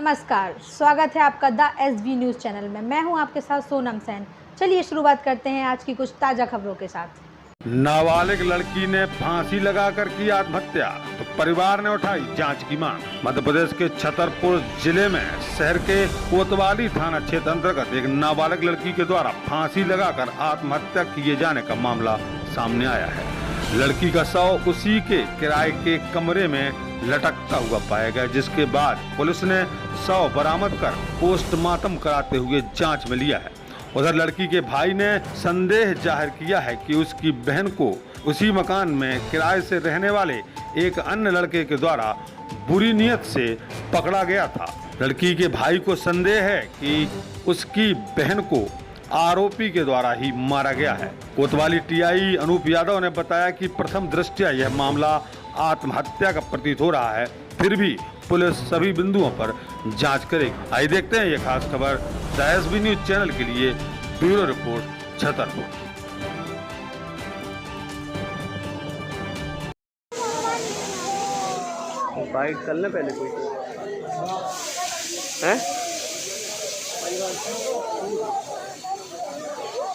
नमस्कार, स्वागत है आपका द एसबी न्यूज़ चैनल में। मैं हूं आपके साथ सोनम सेन। चलिए शुरुआत करते हैं आज की कुछ ताज़ा खबरों के साथ। नाबालिग लड़की ने फांसी लगाकर की आत्महत्या, तो परिवार ने उठाई जांच की मांग। मध्य प्रदेश के छतरपुर जिले में शहर के कोतवाली थाना क्षेत्र अंतर्गत एक नाबालिग लड़की के द्वारा फांसी लगाकर आत्महत्या किए जाने का मामला सामने आया है। लड़की का शव उसी के किराए के कमरे में लटकता हुआ पाया गया, जिसके बाद पुलिस ने शव बरामद कर पोस्टमार्टम कराते हुए जांच में लिया है। उधर लड़की के भाई ने संदेह जाहिर किया है कि उसकी बहन को उसी मकान में किराए से रहने वाले एक अन्य लड़के के द्वारा बुरी नीयत से पकड़ा गया था। लड़की के भाई को संदेह है कि उसकी बहन को आरोपी के द्वारा ही मारा गया है। कोतवाली टीआई अनूप यादव ने बताया कि प्रथम दृष्टया यह मामला आत्महत्या का प्रतीत हो रहा है, फिर भी पुलिस सभी बिंदुओं पर जांच करेगी। आइए देखते हैं ये खास खबर द एसबी न्यूज चैनल के लिए। Bureau report Chhatarpur. बाइक चलने पहले कोई है?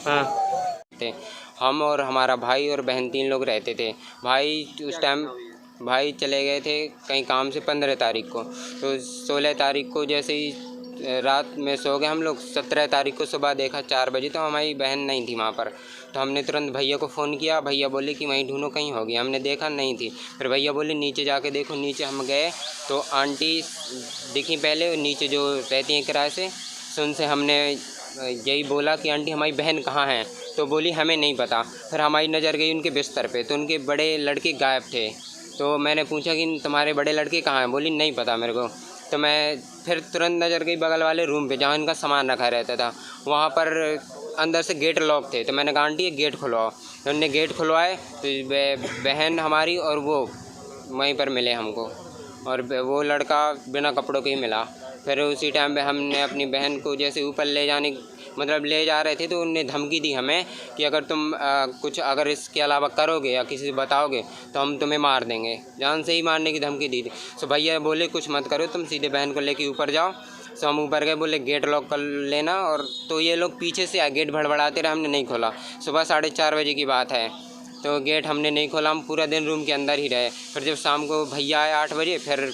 हाँ, हम और हमारा भाई और बहन 3 लोग रहते थे। भाई उस टाइम भाई चले गए थे कहीं काम से 15 तारीख को, तो 16 तारीख को जैसे ही रात में सो गए हम लोग। 17 तारीख को सुबह देखा 4 बजे, तो हमारी बहन नहीं थी वहाँ पर। तो हमने तुरंत भैया को फ़ोन किया। भैया बोले कि वहीं ढूंढो, कहीं होगी। हमने देखा नहीं थी। फिर भैया बोले नीचे जाके देखो। नीचे हम गए तो आंटी दिखी पहले, नीचे जो रहती हैं किराए से। तो उनसे हमने यही बोला कि आंटी हमारी बहन कहाँ है, तो बोली हमें नहीं पता। फिर हमारी नज़र गई उनके बिस्तर पे, तो उनके बड़े लड़के गायब थे। तो मैंने पूछा कि तुम्हारे बड़े लड़के कहाँ हैं, बोली नहीं पता मेरे को। तो मैं फिर तुरंत नज़र गई बगल वाले रूम पे जहाँ इनका सामान रखा रहता था। वहाँ पर अंदर से गेट लॉक थे। तो मैंने कहा आंटी ये गेट खुलवाओ। तो उन्होंने गेट खुलवाए, तो बहन हमारी और वो वहीं पर मिले हमको, और वो लड़का बिना कपड़ों के ही मिला। फिर उसी टाइम पे हमने अपनी बहन को जैसे ऊपर ले जाने मतलब ले जा रहे थे, तो उनने धमकी दी हमें कि अगर तुम कुछ अगर इसके अलावा करोगे या किसी से बताओगे तो हम तुम्हें मार देंगे। जान से ही मारने की धमकी दी थी। तो भैया बोले कुछ मत करो, तुम सीधे बहन को लेके ऊपर जाओ। तो हम ऊपर गए, बोले गेट लॉक कर लेना। और तो ये लोग पीछे से आए, गेट भड़बड़ाते रहे, हमने नहीं खोला। सुबह 4:30 बजे की बात है, तो गेट हमने नहीं खोला। हम पूरा दिन रूम के अंदर ही रहे। फिर जब शाम को भैया आए 8 बजे, फिर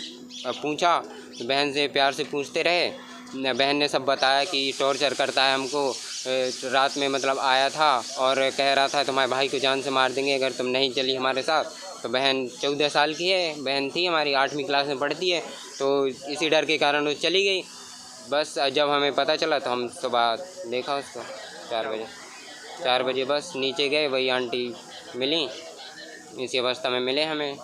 पूछा, तो बहन से प्यार से पूछते रहे। बहन ने सब बताया कि टॉर्चर करता है हमको, रात में मतलब आया था और कह रहा था तुम्हारे भाई को जान से मार देंगे अगर तुम नहीं चली हमारे साथ। तो बहन 14 साल की है, बहन थी हमारी, 8वीं क्लास में पढ़ती है। तो इसी डर के कारण वो चली गई। बस जब हमें पता चला तो हम सुबह देखा उसको 4 बजे बस नीचे गए, वही आंटी मिली, इसी अवस्था में मिले हमें।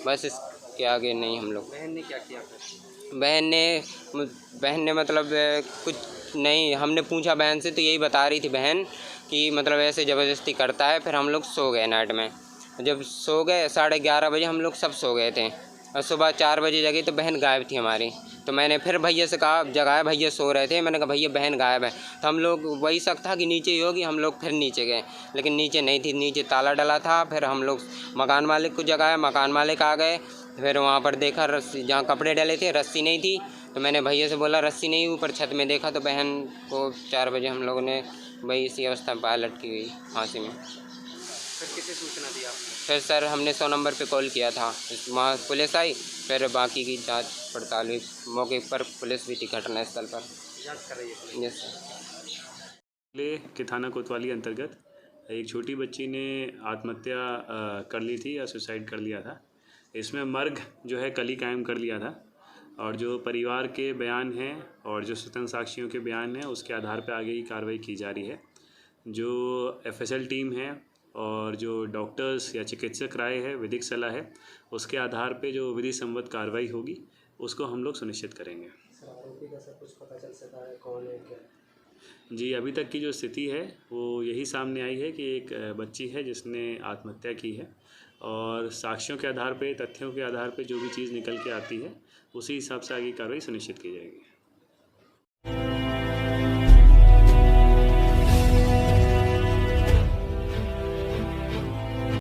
बस इसके आगे नहीं हम लोग। बहन ने क्या किया फिर? बहन ने मतलब कुछ नहीं, हमने पूछा बहन से, तो यही बता रही थी बहन कि मतलब ऐसे ज़बरदस्ती करता है। फिर हम लोग सो गए नाइट में। जब सो गए 11:30 बजे हम लोग सब सो गए थे, और सुबह 4 बजे जगे तो बहन गायब थी हमारी। तो मैंने फिर भैया से कहा, जगाया, भैया सो रहे थे, मैंने कहा भैया बहन गायब है। तो हम लोग वही शक था कि नीचे ही होगी। हम लोग फिर नीचे गए, लेकिन नीचे नहीं थी, नीचे ताला डला था। फिर हम लोग मकान मालिक को जगाया, मकान मालिक आ गए। फिर वहाँ पर देखा रस्सी, जहाँ कपड़े डले थे रस्सी नहीं थी। तो मैंने भैया से बोला रस्सी नहीं, ऊपर छत में देखा तो बहन को 4 बजे हम लोगों ने वही इसी अवस्था में पाया, लटकी हुई फांसी में। फिर किसे सूचना दी आपने? फिर सर हमने 100 नंबर पे कॉल किया था, वहाँ पुलिस आई। फिर बाकी की जांच पड़ताल हुई, मौके पर पुलिस भी थी घटनास्थल पर। जांच कर रही है पुलिस। Yes sir. जिले के थाना कोतवाली अंतर्गत एक छोटी बच्ची ने आत्महत्या कर ली थी या सुसाइड कर लिया था। इसमें मर्ग जो है कल ही कायम कर लिया था, और जो परिवार के बयान हैं और जो स्वतंत्र साक्षियों के बयान हैं उसके आधार पर आगे की कार्रवाई की जा रही है। जो एफएसएल टीम है और जो डॉक्टर्स या चिकित्सक राय है, विधिक सलाह है, उसके आधार पे जो विधि सम्मत कार्रवाई होगी उसको हम लोग सुनिश्चित करेंगे। सर आरोपी का सब कुछ पता चल सका है, कौन है क्या? जी, अभी तक की जो स्थिति है वो यही सामने आई है कि एक बच्ची है जिसने आत्महत्या की है, और साक्ष्यों के आधार पे, तथ्यों के आधार पे जो भी चीज़ निकल के आती है उसी हिसाब से आगे कार्रवाई सुनिश्चित की जाएगी।